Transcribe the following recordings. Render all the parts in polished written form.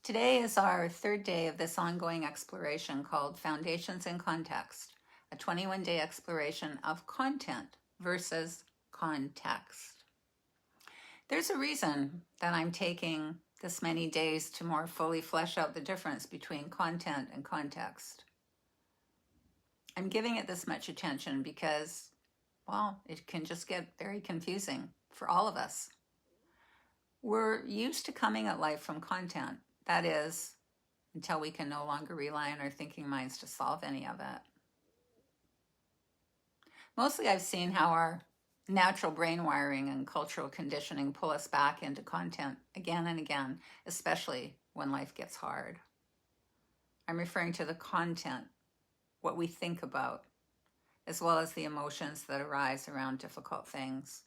Today is our third day of this ongoing exploration called Foundations in Context, a 21-day exploration of content versus context. There's a reason that I'm taking this many days to more fully flesh out the difference between content and context. I'm giving it this much attention because, well, it can just get very confusing for all of us. We're used to coming at life from content. That is, until we can no longer rely on our thinking minds to solve any of it. Mostly I've seen how our natural brain wiring and cultural conditioning pull us back into content again and again, especially when life gets hard. I'm referring to the content, what we think about, as well as the emotions that arise around difficult things.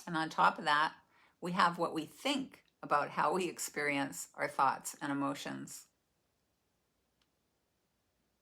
And on top of that, we have what we think about how we experience our thoughts and emotions.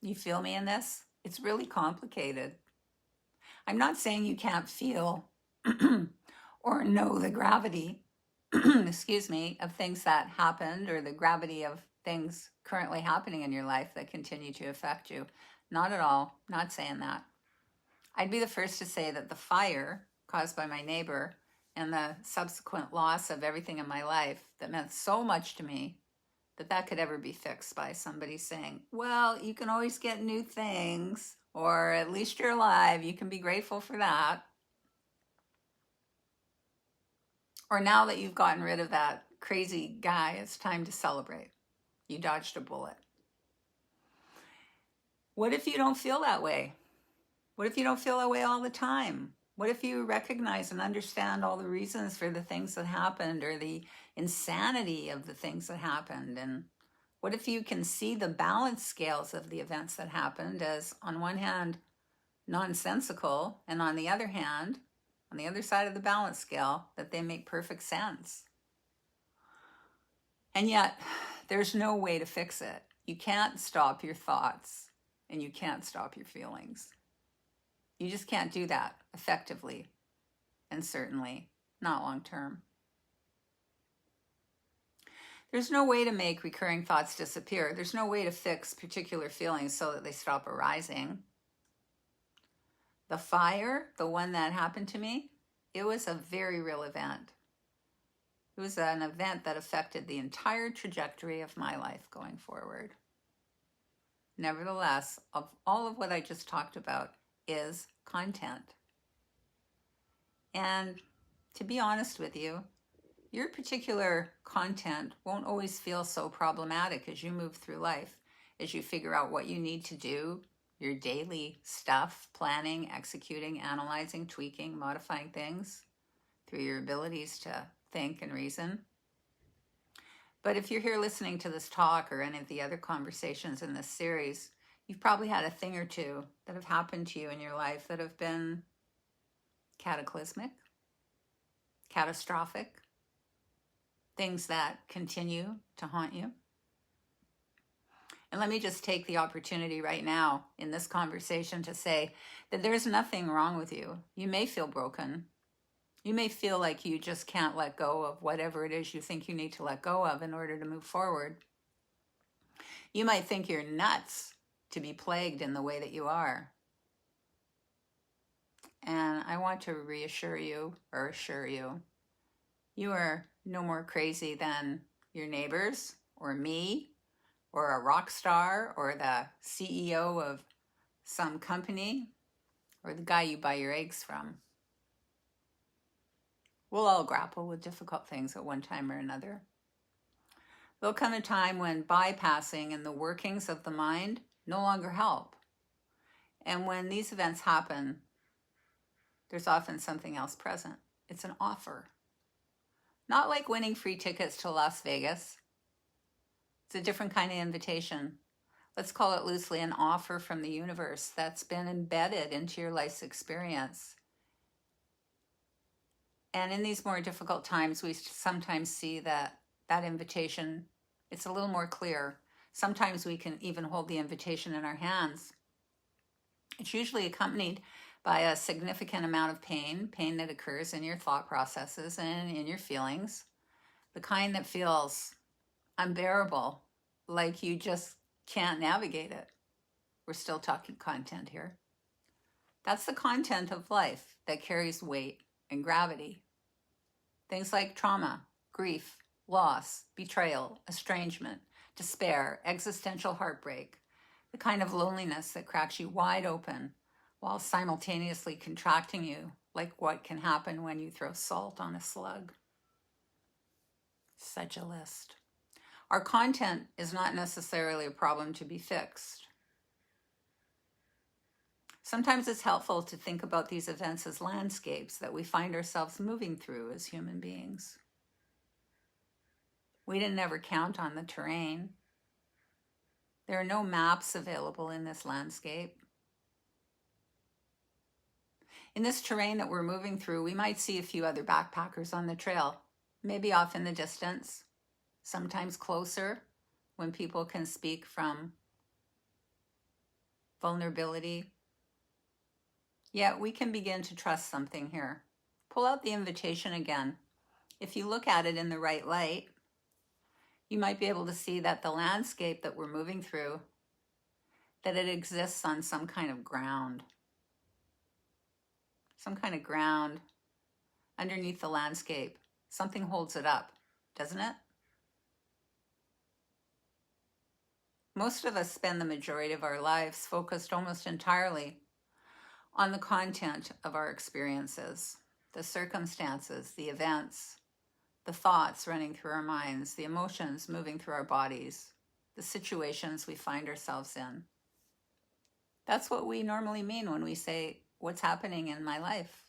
You feel me in this? It's really complicated. I'm not saying you can't feel or know the gravity, excuse me, of things that happened or the gravity of things currently happening in your life that continue to affect you. Not at all. Not saying that. I'd be the first to say that the fire caused by my neighbor and the subsequent loss of everything in my life that meant so much to me that could ever be fixed by somebody saying, well, you can always get new things, or at least you're alive, you can be grateful for that. Or now that you've gotten rid of that crazy guy, it's time to celebrate. You dodged a bullet. What if you don't feel that way? What if you don't feel that way all the time? What if you recognize and understand all the reasons for the things that happened or the insanity of the things that happened? And what if you can see the balance scales of the events that happened as, on one hand, nonsensical, and on the other hand, on the other side of the balance scale, that they make perfect sense? And yet, there's no way to fix it. You can't stop your thoughts and you can't stop your feelings. You just can't do that effectively, and certainly not long term. There's no way to make recurring thoughts disappear. There's no way to fix particular feelings so that they stop arising. The fire, the one that happened to me, it was a very real event. It was an event that affected the entire trajectory of my life going forward. Nevertheless, of all of what I just talked about is content. And to be honest with you, your particular content won't always feel so problematic as you move through life, as you figure out what you need to do, your daily stuff, planning, executing, analyzing, tweaking, modifying things through your abilities to think and reason. But if you're here listening to this talk or any of the other conversations in this series, you've probably had a thing or two that have happened to you in your life that have been cataclysmic, catastrophic, things that continue to haunt you. And let me just take the opportunity right now in this conversation to say that there's nothing wrong with you. You may feel broken. You may feel like you just can't let go of whatever it is you think you need to let go of in order to move forward. You might think you're nuts to be plagued in the way that you are. And I want to reassure you or assure you, you are no more crazy than your neighbors or me or a rock star or the CEO of some company or the guy you buy your eggs from. We'll all grapple with difficult things at one time or another. There'll come a time when bypassing and the workings of the mind no longer help. And when these events happen, there's often something else present. It's an offer. Not like winning free tickets to Las Vegas. It's a different kind of invitation. Let's call it loosely an offer from the universe that's been embedded into your life's experience. And in these more difficult times, we sometimes see that invitation, it's a little more clear. Sometimes we can even hold the invitation in our hands. It's usually accompanied by a significant amount of pain that occurs in your thought processes and in your feelings, the kind that feels unbearable, like you just can't navigate it. We're still talking content here. That's the content of life that carries weight and gravity. Things like trauma, grief, loss, betrayal, estrangement, despair, existential heartbreak, the kind of loneliness that cracks you wide open while simultaneously contracting you, like what can happen when you throw salt on a slug. Such a list. Our content is not necessarily a problem to be fixed. Sometimes it's helpful to think about these events as landscapes that we find ourselves moving through as human beings. We didn't ever count on the terrain. There are no maps available in this landscape. In this terrain that we're moving through, we might see a few other backpackers on the trail, maybe off in the distance, sometimes closer when people can speak from vulnerability. Yet we can begin to trust something here. Pull out the invitation again. If you look at it in the right light, you might be able to see that the landscape that we're moving through, that it exists on some kind of ground. Some kind of ground underneath the landscape. Something holds it up, doesn't it? Most of us spend the majority of our lives focused almost entirely on the content of our experiences, the circumstances, the events, the thoughts running through our minds, the emotions moving through our bodies, the situations we find ourselves in. That's what we normally mean when we say, what's happening in my life?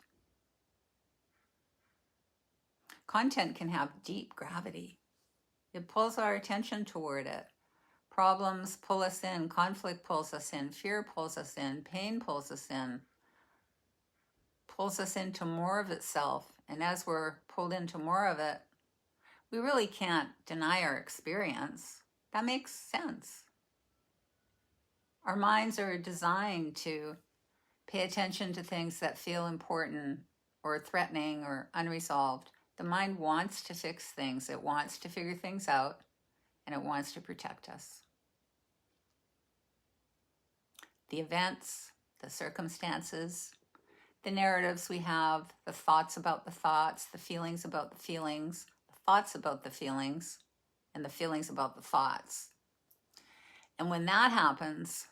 Content can have deep gravity. It pulls our attention toward it. Problems pull us in, conflict pulls us in, fear pulls us in, pain pulls us into more of itself. And as we're pulled into more of it, we really can't deny our experience. That makes sense. Our minds are designed to pay attention to things that feel important or threatening or unresolved. The mind wants to fix things. It wants to figure things out, and it wants to protect us. The events, the circumstances, the narratives we have, the thoughts about the thoughts, the feelings about the feelings, the thoughts about the feelings, and the feelings about the thoughts. And when that happens,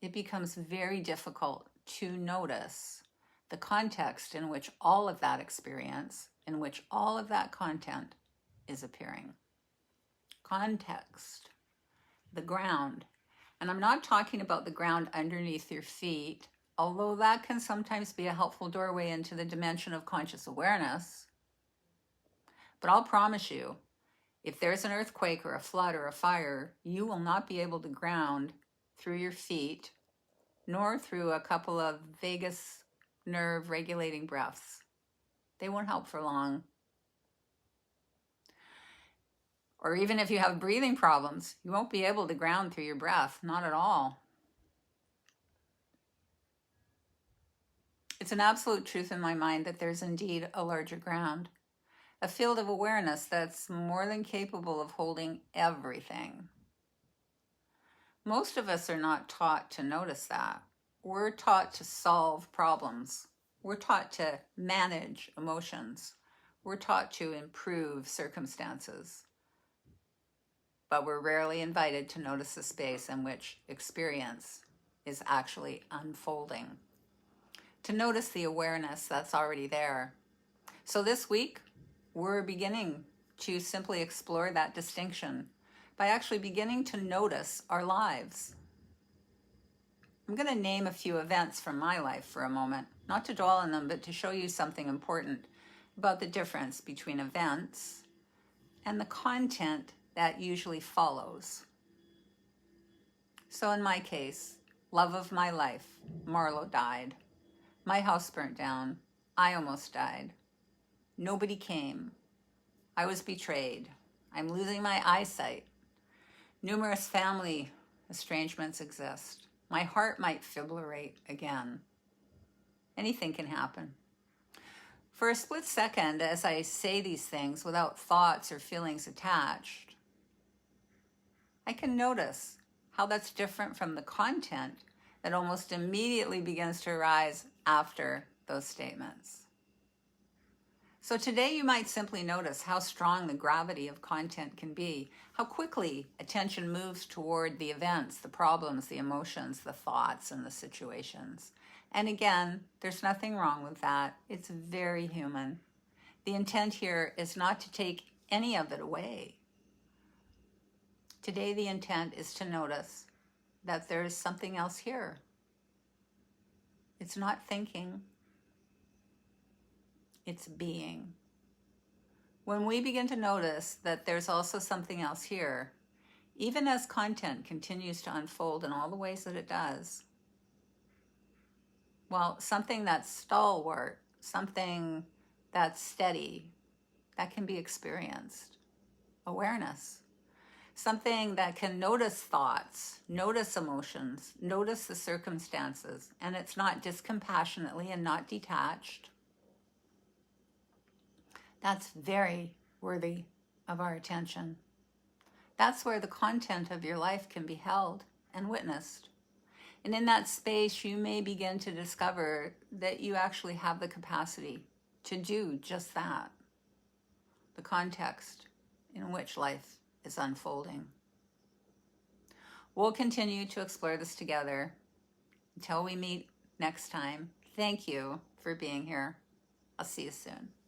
it becomes very difficult to notice the context in which all of that experience, in which all of that content is appearing. Context, the ground. And I'm not talking about the ground underneath your feet, although that can sometimes be a helpful doorway into the dimension of conscious awareness. But I'll promise you, if there's an earthquake or a flood or a fire, you will not be able to ground through your feet, nor through a couple of vagus nerve regulating breaths. They won't help for long. Or even if you have breathing problems, you won't be able to ground through your breath, not at all. It's an absolute truth in my mind that there's indeed a larger ground, a field of awareness that's more than capable of holding everything. Most of us are not taught to notice that. We're taught to solve problems. We're taught to manage emotions. We're taught to improve circumstances. But we're rarely invited to notice the space in which experience is actually unfolding, to notice the awareness that's already there. So this week, we're beginning to simply explore that distinction by actually beginning to notice our lives. I'm going to name a few events from my life for a moment, not to dwell on them, but to show you something important about the difference between events and the content that usually follows. So in my case, love of my life, Marlo died. My house burnt down. I almost died. Nobody came. I was betrayed. I'm losing my eyesight. Numerous family estrangements exist. My heart might fibrillate again. Anything can happen. For a split second, as I say these things without thoughts or feelings attached, I can notice how that's different from the content that almost immediately begins to arise after those statements. So today you might simply notice how strong the gravity of content can be, how quickly attention moves toward the events, the problems, the emotions, the thoughts, and the situations. And again, there's nothing wrong with that. It's very human. The intent here is not to take any of it away. Today the intent is to notice that there is something else here. It's not thinking, it's being. When we begin to notice that there's also something else here, even as content continues to unfold in all the ways that it does, well, something that's stalwart, something that's steady, that can be experienced. Awareness. Something that can notice thoughts, notice emotions, notice the circumstances, and it's not discompassionately and not detached. That's very worthy of our attention. That's where the content of your life can be held and witnessed. And in that space, you may begin to discover that you actually have the capacity to do just that. The context in which life is unfolding. We'll continue to explore this together until we meet next time. Thank you for being here. I'll see you soon.